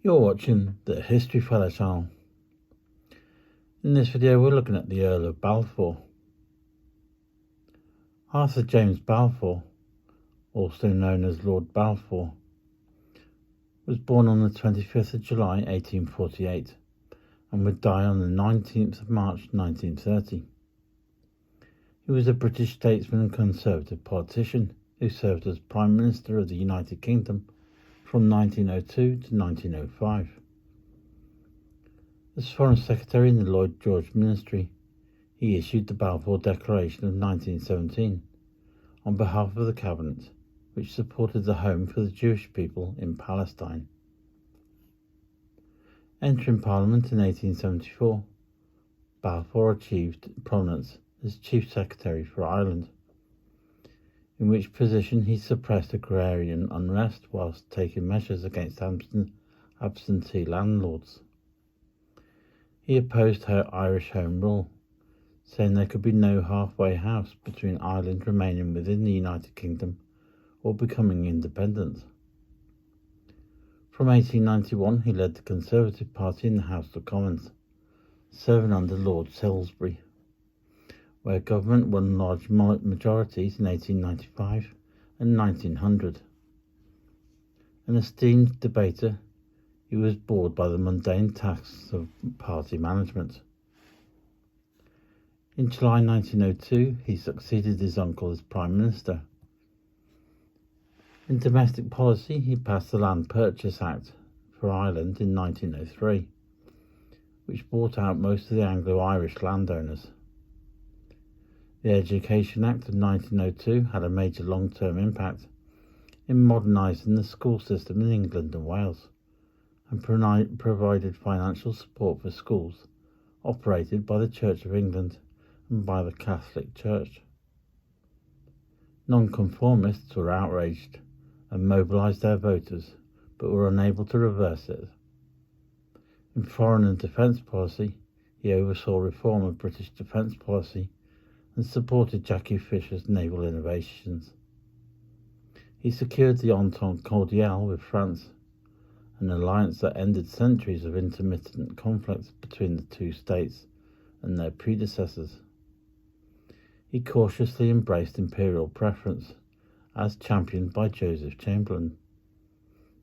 You're watching the History Fella channel. In this video we're looking at the Earl of Balfour. Arthur James Balfour, also known as Lord Balfour, was born on the 25th of July 1848 and would die on the 19th of March 1930. He was a British statesman and Conservative politician who served as Prime Minister of the United Kingdom from 1902 to 1905. As Foreign Secretary in the Lloyd George Ministry, he issued the Balfour Declaration of 1917 on behalf of the Cabinet, which supported the home for the Jewish people in Palestine. Entering Parliament in 1874, Balfour achieved prominence as Chief Secretary for Ireland, in which position he suppressed agrarian unrest whilst taking measures against absentee landlords. He opposed Irish Home Rule, saying there could be no halfway house between Ireland remaining within the United Kingdom or becoming independent. From 1891 he led the Conservative Party in the House of Commons, serving under Lord Salisbury, where government won large majorities in 1895 and 1900. An esteemed debater, he was bored by the mundane tasks of party management. In July 1902, he succeeded his uncle as Prime Minister. In domestic policy, he passed the Land Purchase Act for Ireland in 1903, which bought out most of the Anglo-Irish landowners. The Education Act of 1902 had a major long-term impact in modernising the school system in England and Wales, and provided financial support for schools operated by the Church of England and by the Catholic Church. Nonconformists were outraged and mobilised their voters, but were unable to reverse it. In foreign and defence policy, he oversaw reform of British defence policy and supported Jackie Fisher's naval innovations. He secured the Entente Cordiale with France, an alliance that ended centuries of intermittent conflicts between the two states and their predecessors. He cautiously embraced imperial preference, as championed by Joseph Chamberlain,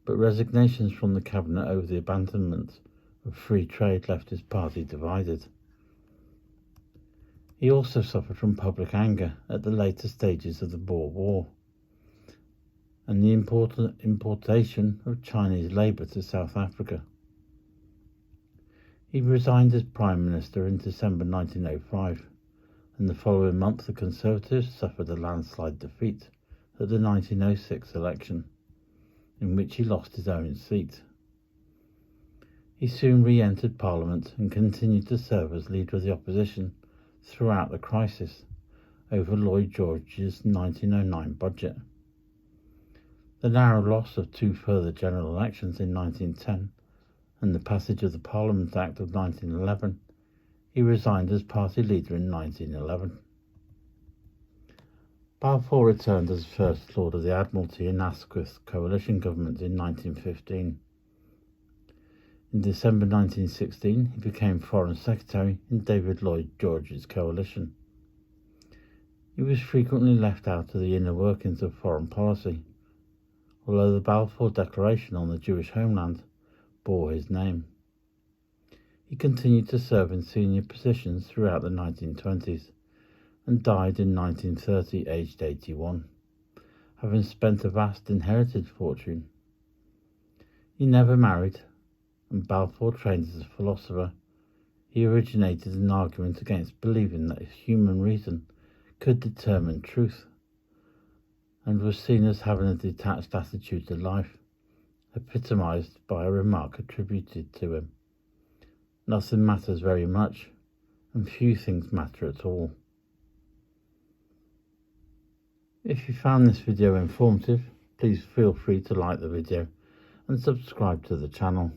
but resignations from the cabinet over the abandonment of free trade left his party divided. He also suffered from public anger at the later stages of the Boer War and the importation of Chinese labour to South Africa. He resigned as Prime Minister in December 1905, and the following month the Conservatives suffered a landslide defeat at the 1906 election, in which he lost his own seat. He soon re-entered Parliament and continued to serve as Leader of the Opposition throughout the crisis over Lloyd George's 1909 budget. The narrow loss of two further general elections in 1910 and the passage of the Parliament Act of 1911, he resigned as party leader in 1911. Balfour returned as First Lord of the Admiralty in Asquith's coalition government in 1915. In December 1916, he became Foreign Secretary in David Lloyd George's coalition. He was frequently left out of the inner workings of foreign policy, although the Balfour Declaration on the Jewish homeland bore his name. He continued to serve in senior positions throughout the 1920s and died in 1930 aged 81, having spent a vast inherited fortune. He never married, and Balfour trained as a philosopher. He originated an argument against believing that human reason could determine truth, and was seen as having a detached attitude to life, epitomised by a remark attributed to him: "Nothing matters very much, and few things matter at all." If you found this video informative, please feel free to like the video and subscribe to the channel.